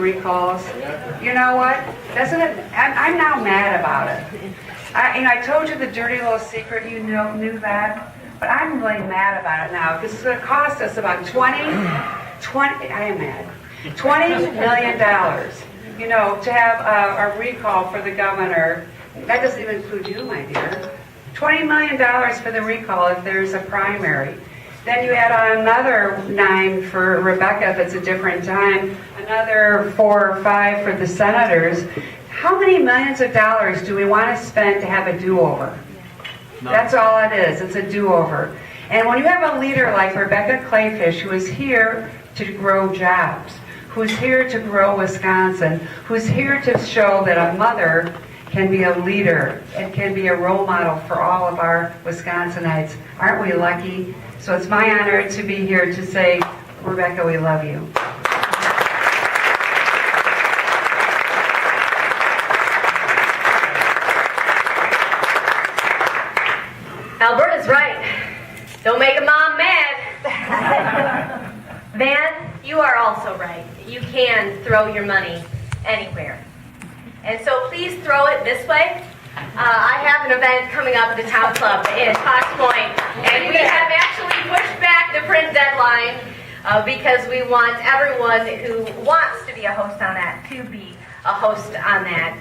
recalls. You know what? Doesn't it? I'm now mad about it. I told you the dirty little secret. You knew that, but I'm really mad about it now because it's going to cost us about $20 million. You know, to have a recall for the governor. That doesn't even include you, my dear. $20 million for the recall if there's a primary. Then you add on another 9 for Rebecca if it's a different time, another 4 or 5 for the senators. How many millions of dollars do we want to spend to have a do-over? That's all it is. It's a do-over. And when you have a leader like Rebecca Kleefisch, who is here to grow jobs, who's here to grow Wisconsin, who's here to show that a mother can be a leader and can be a role model for all of our Wisconsinites. Aren't we lucky? So it's my honor to be here to say, Rebecca, we love you. Alberta's right. Don't make a mom mad. Van, you are also right. You can throw your money anywhere. And so please throw it this way. I have an event coming up at the Town Club in Fox Point, and we have actually pushed back the print deadline because we want everyone who wants to be a host on that to be a host on that.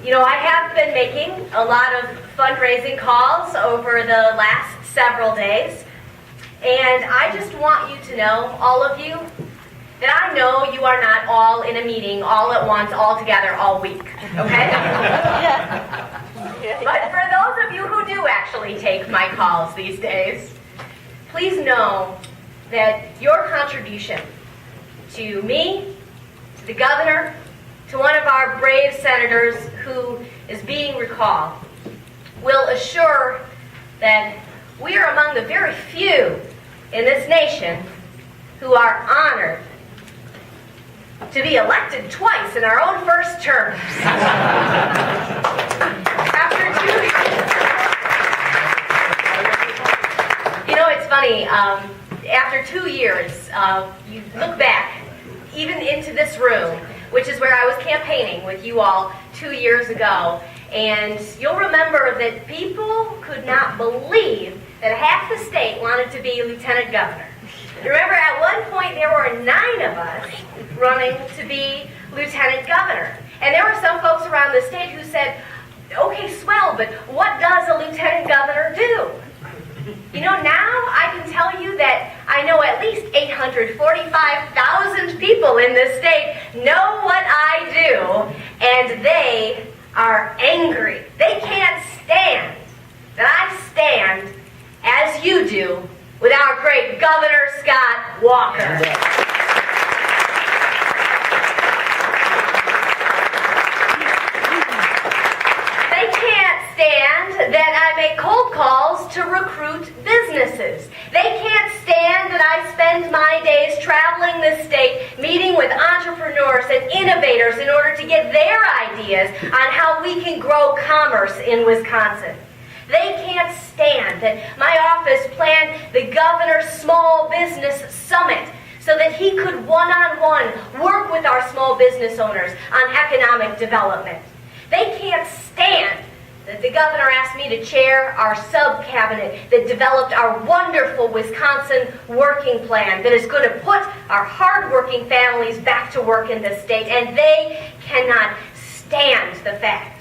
You know, I have been making a lot of fundraising calls over the last several days, and I just want you to know, all of you, that I know you are not all in a meeting all at once, all together, all week, okay? But for those of you who do actually take my calls these days, please know that your contribution to me, to the governor, to one of our brave senators who is being recalled, will assure that we are among the very few in this nation who are honored to be elected twice in our own first terms. After 2 years. You know, it's funny, after 2 years, you look back, even into this room, which is where I was campaigning with you all 2 years ago, and you'll remember that people could not believe that half the state wanted to be lieutenant governor. Remember, at one point there were 9 of us running to be lieutenant governor. And there were some folks around the state who said, okay, swell, but what does a lieutenant governor do? You know, now I can tell you that I know at least 845,000 people in this state know what I do, and they are angry. They can't stand that I stand, as you do, with our great Governor Scott Walker. They can't stand that I make cold calls to recruit businesses. They can't stand that I spend my days traveling this state, meeting with entrepreneurs and innovators in order to get their ideas on how we can grow commerce in Wisconsin. They can't stand that my office planned the Governor's Small Business Summit so that he could one-on-one work with our small business owners on economic development. They can't stand that the governor asked me to chair our sub-cabinet that developed our wonderful Wisconsin working plan that is going to put our hard-working families back to work in this state. And they cannot stand the fact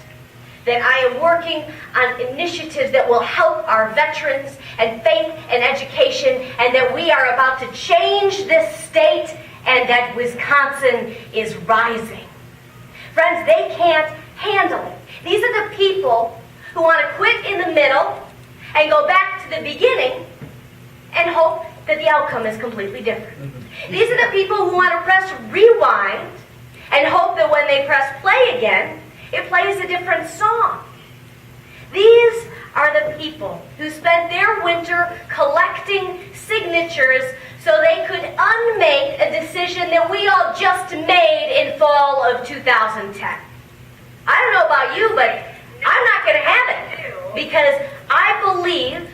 that I am working on initiatives that will help our veterans and faith and education, and that we are about to change this state, and that Wisconsin is rising. Friends, they can't handle it. These are the people who want to quit in the middle and go back to the beginning and hope that the outcome is completely different. These are the people who want to press rewind and hope that when they press play again, it plays a different song. These are the people who spent their winter collecting signatures so they could unmake a decision that we all just made in fall of 2010. I don't know about you, but I'm not going to have it because I believe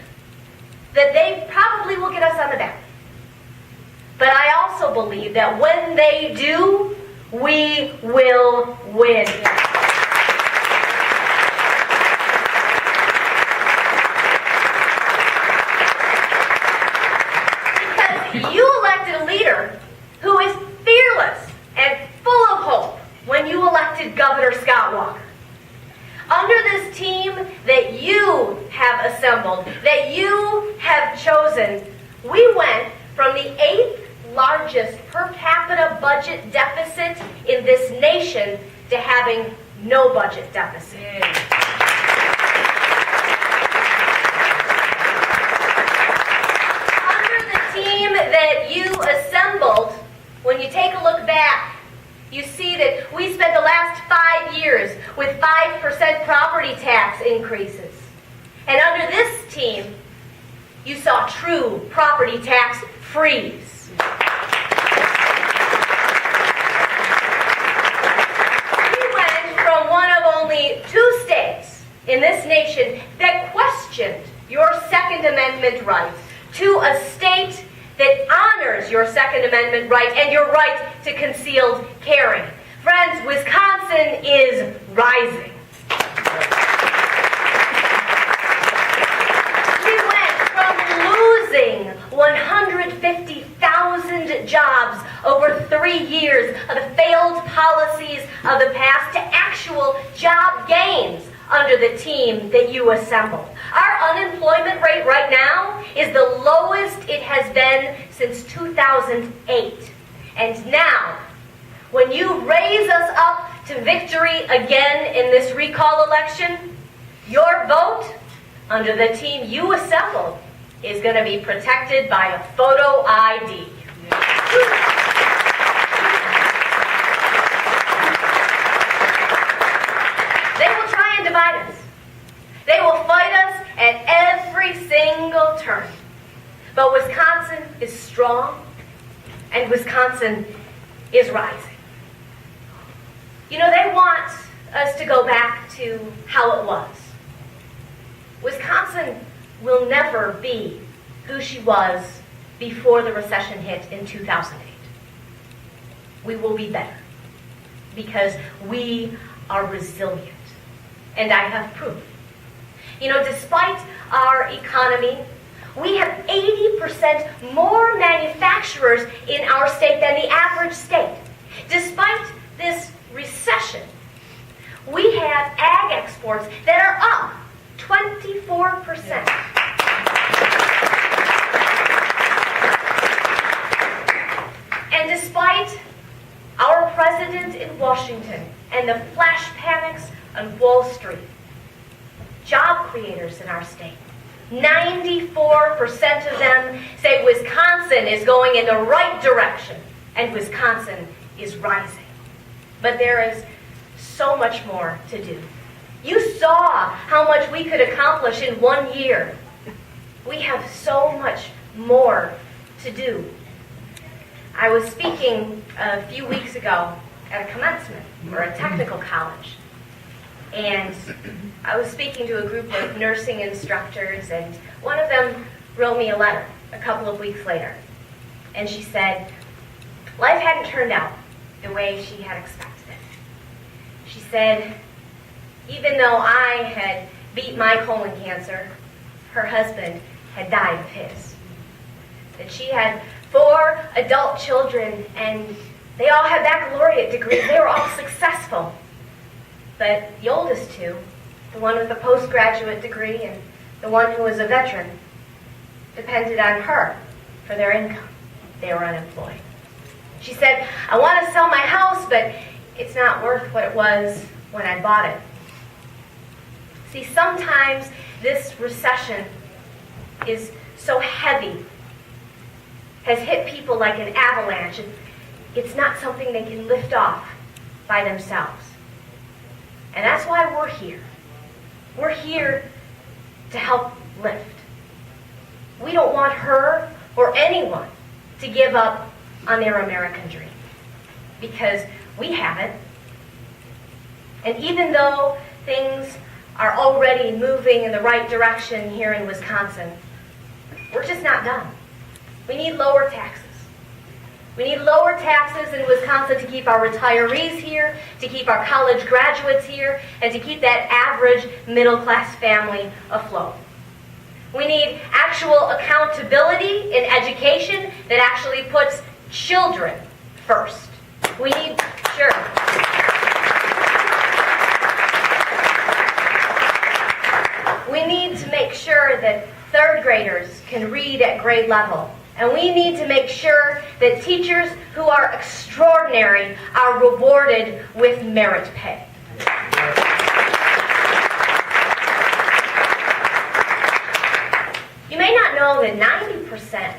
that they probably will get us on the ballot. But I also believe that when they do, we will win. Because you elected a leader who is fearless and full of hope when you elected Governor Scott Walker. Under this team that you have assembled, that you have chosen, we went from the 8th largest per capita budget deficit in this nation to having no budget deficit. Under the team that you assembled, when you take a look back, you see that we spent the last 5 years with 5% property tax increases. And under this team, you saw true property tax freeze. We went from one of only 2 states in this nation that questioned your Second Amendment rights to a state that honors your Second Amendment right and your right to concealed carry. Friends, Wisconsin is rising. We went from losing 150,000 jobs over 3 years of the failed policies of the past to actual job gains under the team that you assembled. Our unemployment rate right now is the lowest it has been since 2008. And now, when you raise us up to victory again in this recall election, your vote under the team you assembled is going to be protected by a photo ID. They will try and divide us. They will fight us at every single turn. But Wisconsin is strong, and Wisconsin is rising. You know, they want us to go back to how it was. Wisconsin will never be who she was before the recession hit in 2008. We will be better because we are resilient. And I have proof. You know, despite our economy, we have 80% more manufacturers in our state than the average state. Despite this recession, we have ag exports that are up 24%. And despite our president in Washington and the flash panics on Wall Street, job creators in our state, 94% of them say Wisconsin is going in the right direction and Wisconsin is rising. But there is so much more to do. You saw how much we could accomplish in 1 year. We have so much more to do. I was speaking a few weeks ago at a commencement or a technical college. And I was speaking to a group of nursing instructors, and one of them wrote me a letter a couple of weeks later. And she said, life hadn't turned out the way she had expected it. She said, even though I had beat my colon cancer, her husband had died of his. That she had 4 adult children, and they all had baccalaureate degrees. They were all successful. But the oldest 2, the one with a postgraduate degree and the one who was a veteran, depended on her for their income. They were unemployed. She said, I want to sell my house, but it's not worth what it was when I bought it. See, sometimes this recession is so heavy, has hit people like an avalanche. It's not something they can lift off by themselves. And that's why we're here. We're here to help lift. We don't want her or anyone to give up on their American dream, because we haven't. And even though things are already moving in the right direction here in Wisconsin, we're just not done. We need lower taxes. We need lower taxes in Wisconsin to keep our retirees here, to keep our college graduates here, and to keep that average middle-class family afloat. We need actual accountability in education that actually puts children first. We need, sure. We need to make sure that third graders can read at grade level. And we need to make sure that teachers who are extraordinary are rewarded with merit pay. You may not know that 90%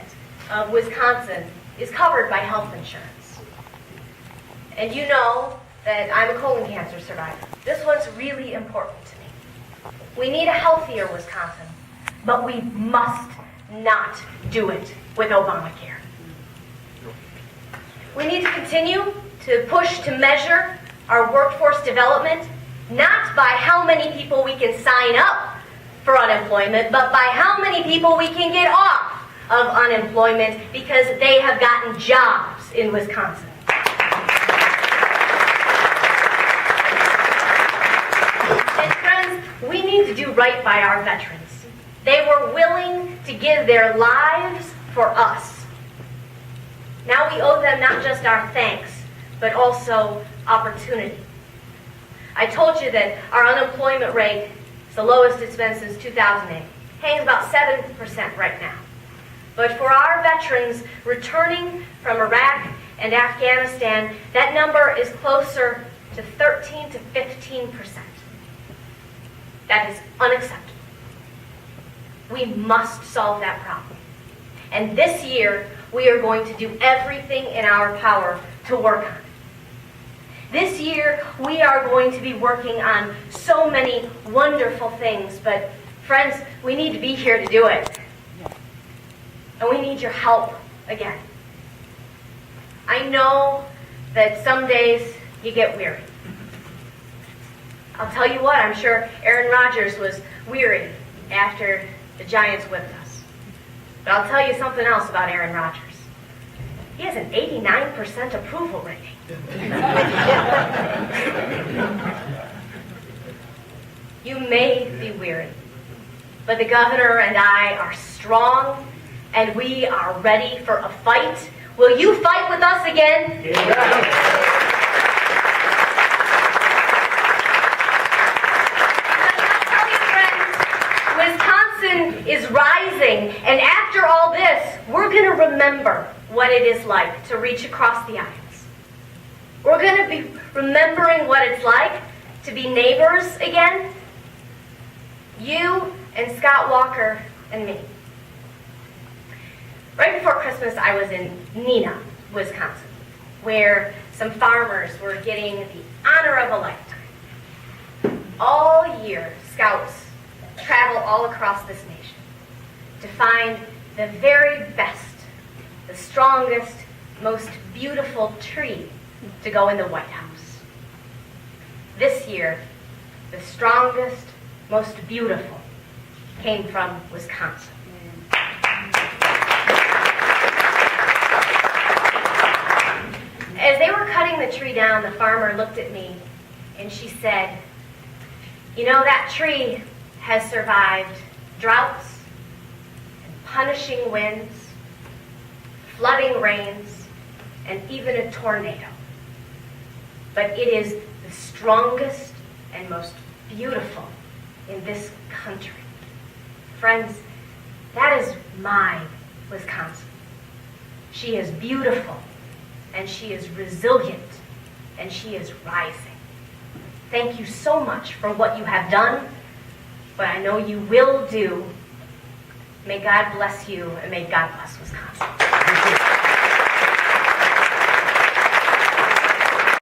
of Wisconsin is covered by health insurance. And you know that I'm a colon cancer survivor. This one's really important to me. We need a healthier Wisconsin, but we must not do it with Obamacare. We need to continue to push to measure our workforce development, not by how many people we can sign up for unemployment, but by how many people we can get off of unemployment because they have gotten jobs in Wisconsin. And friends, we need to do right by our veterans. They were willing to give their lives for us. Now we owe them not just our thanks, but also opportunity. I told you that our unemployment rate is the lowest it's been since 2008. Hangs about 7% right now. But for our veterans returning from Iraq and Afghanistan, that number is closer to 13 to 15%. That is unacceptable. We must solve that problem. And this year, we are going to do everything in our power to work on it. This year, we are going to be working on so many wonderful things, but friends, we need to be here to do it. And we need your help again. I know that some days you get weary. I'll tell you what, I'm sure Aaron Rodgers was weary after the Giants whipped us. But I'll tell you something else about Aaron Rodgers. He has an 89% approval rating. You may be weary, but the governor and I are strong, and we are ready for a fight. Will you fight with us again? Yeah. Wisconsin is rising, and after all this, we're going to remember what it is like to reach across the aisles. We're going to be remembering what it's like to be neighbors again. You and Scott Walker and me. Right before Christmas, I was in Neenah, Wisconsin, where some farmers were getting the honor of a lifetime. All year, Scouts travel all across this nation to find the very best, the strongest, most beautiful tree to go in the White House. This year, the strongest, most beautiful came from Wisconsin. As they were cutting the tree down, the farmer looked at me and she said, "You know, that tree has survived droughts and punishing winds, flooding rains, and even a tornado. But it is the strongest and most beautiful in this country." Friends, that is my Wisconsin. She is beautiful, and she is resilient, and she is rising. Thank you so much for what you have done, but I know you will do. May God bless you, and may God bless Wisconsin.